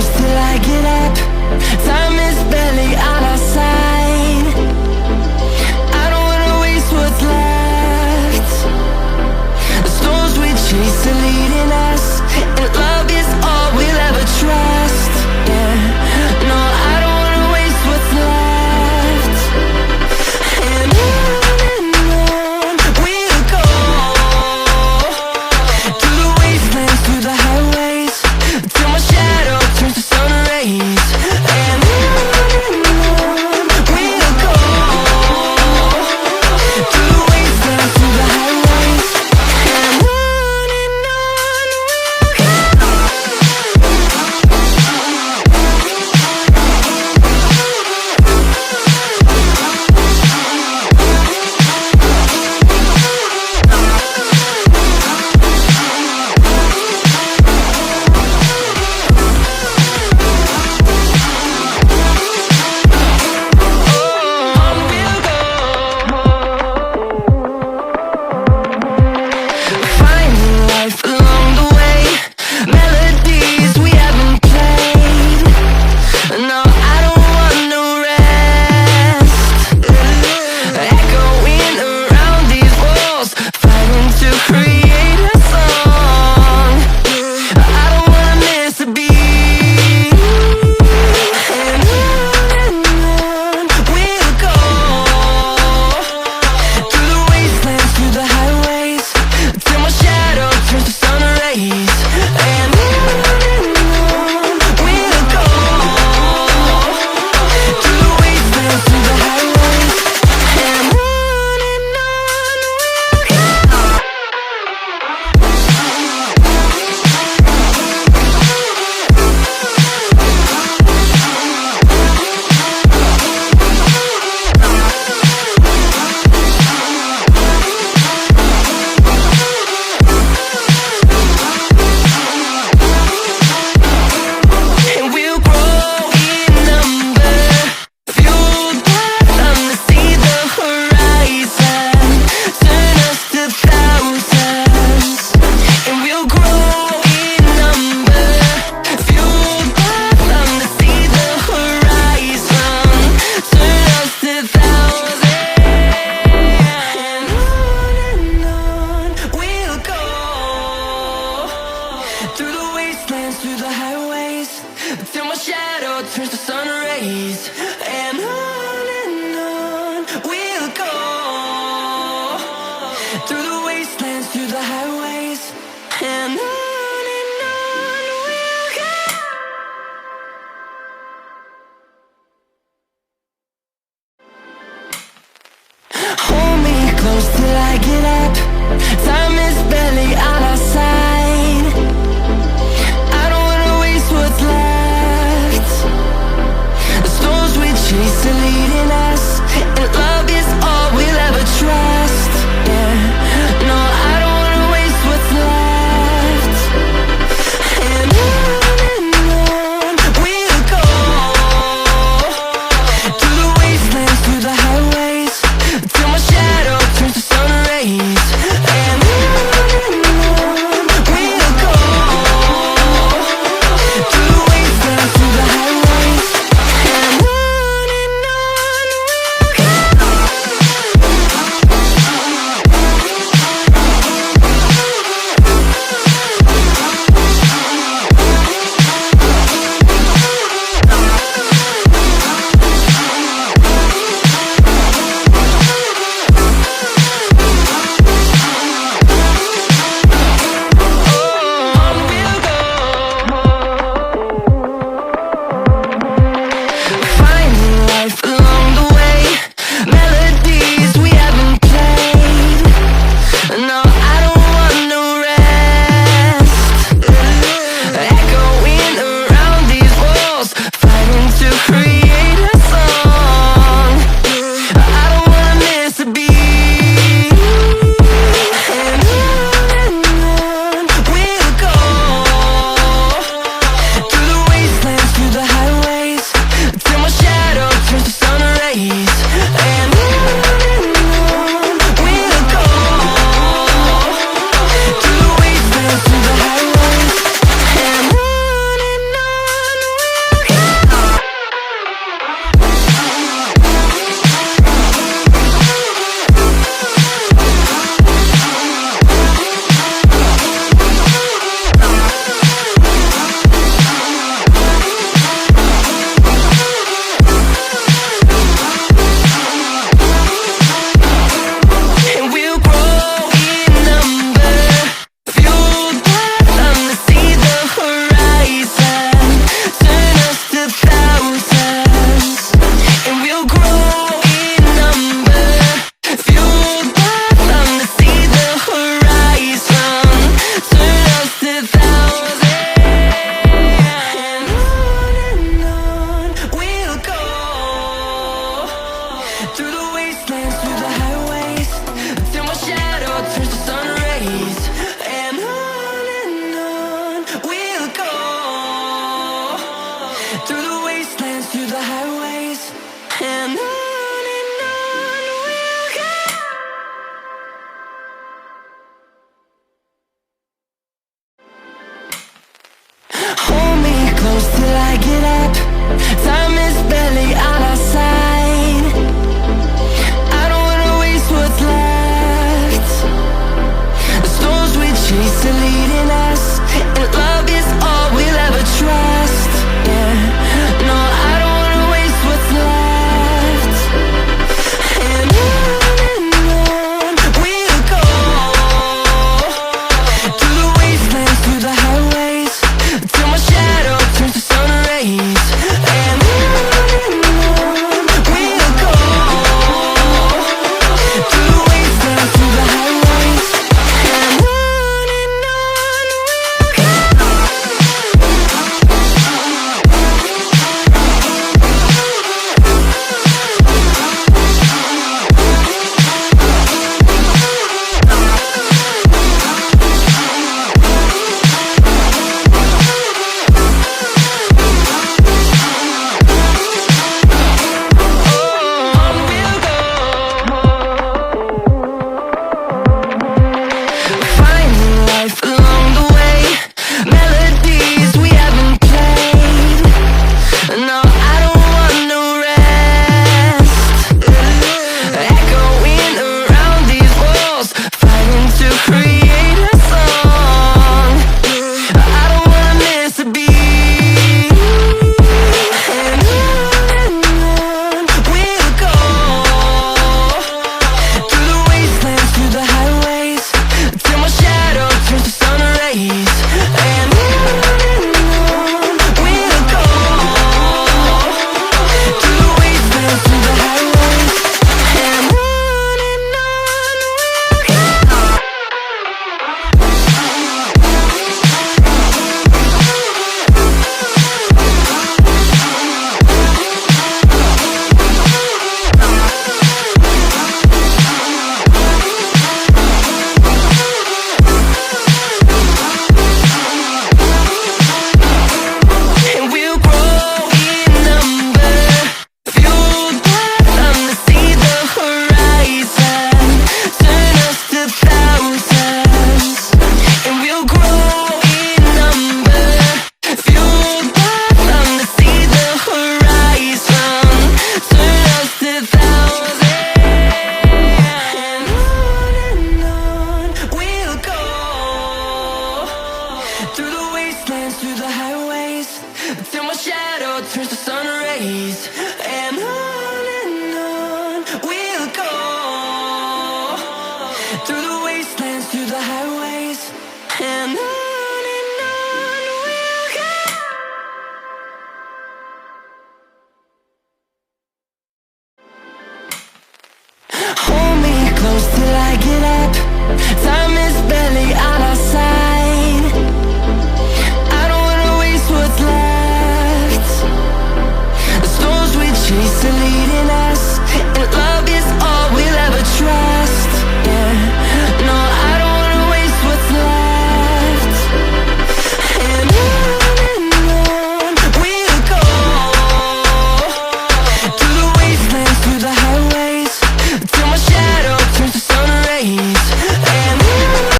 close till I get up. Time is barely on our side. I don't wanna waste what's left. The storms we chase are leading us, and love is all we'll ever trust. Yeah, no, I don't wanna waste what's left. And on we'll go, through the wastelands, through the highways, till my shadow turns to sun rays. And on we'll go, through the wastelands, through the highways. And on we'll go. Finding life along the way, melodies we haven't played. No, I don't want no rest. Echoing around these walls, fighting to create a song. I don't wanna miss a beat. And on we'll go, through the wastelands, through the highways, till my shadow turns to sun rays. And on we'll go, through the wastelands, through the highways. And on we'll go. And we'll grow in number, fueled by them to see the horizon, turn us to thousands. And we'll grow in number, fueled by them to see the horizon, turn us to thousands. And on we'll go, through the wastelands, through the highways, till my shadow turns to sun rays. And on we'll go, through the wastelands, through the highways. And on we'll go. Hold me close till I get up. Time is barely on our side. I don't wanna waste what's left. The storms we chase are leading Hold me close till I get up. Time is barely on our side. I don't wanna waste what's left. The storms we chase are leading us, and love is all we'll ever trust. Yeah, no, I don't wanna waste what's left. And on we'll go, through the wastelands, through the highways, till my shadow turns to sun rays. And on we'll go, through the wastelands, through the highways. And on we'll go. Finding life along the way, melodies we haven't played. No, I don't want no rest. Echoing around these walls, fighting to create a song. I don't wanna miss a beat. And on we'll go, through the wastelands, through the highways, till my shadow turns to sun rays. And on we'll go, through the wastelands, through the highways. And on we'll go. And we'll grow in number, fueled by them to see the horizon, turn us to thousands. And we'll grow in number, fueled by them to see the horizon, turn us to thousands. And on we'll go, through the wastelands, through the highways, till my shadow turns to sun rays. And on we'll go, through the wastelands, through the highways. And on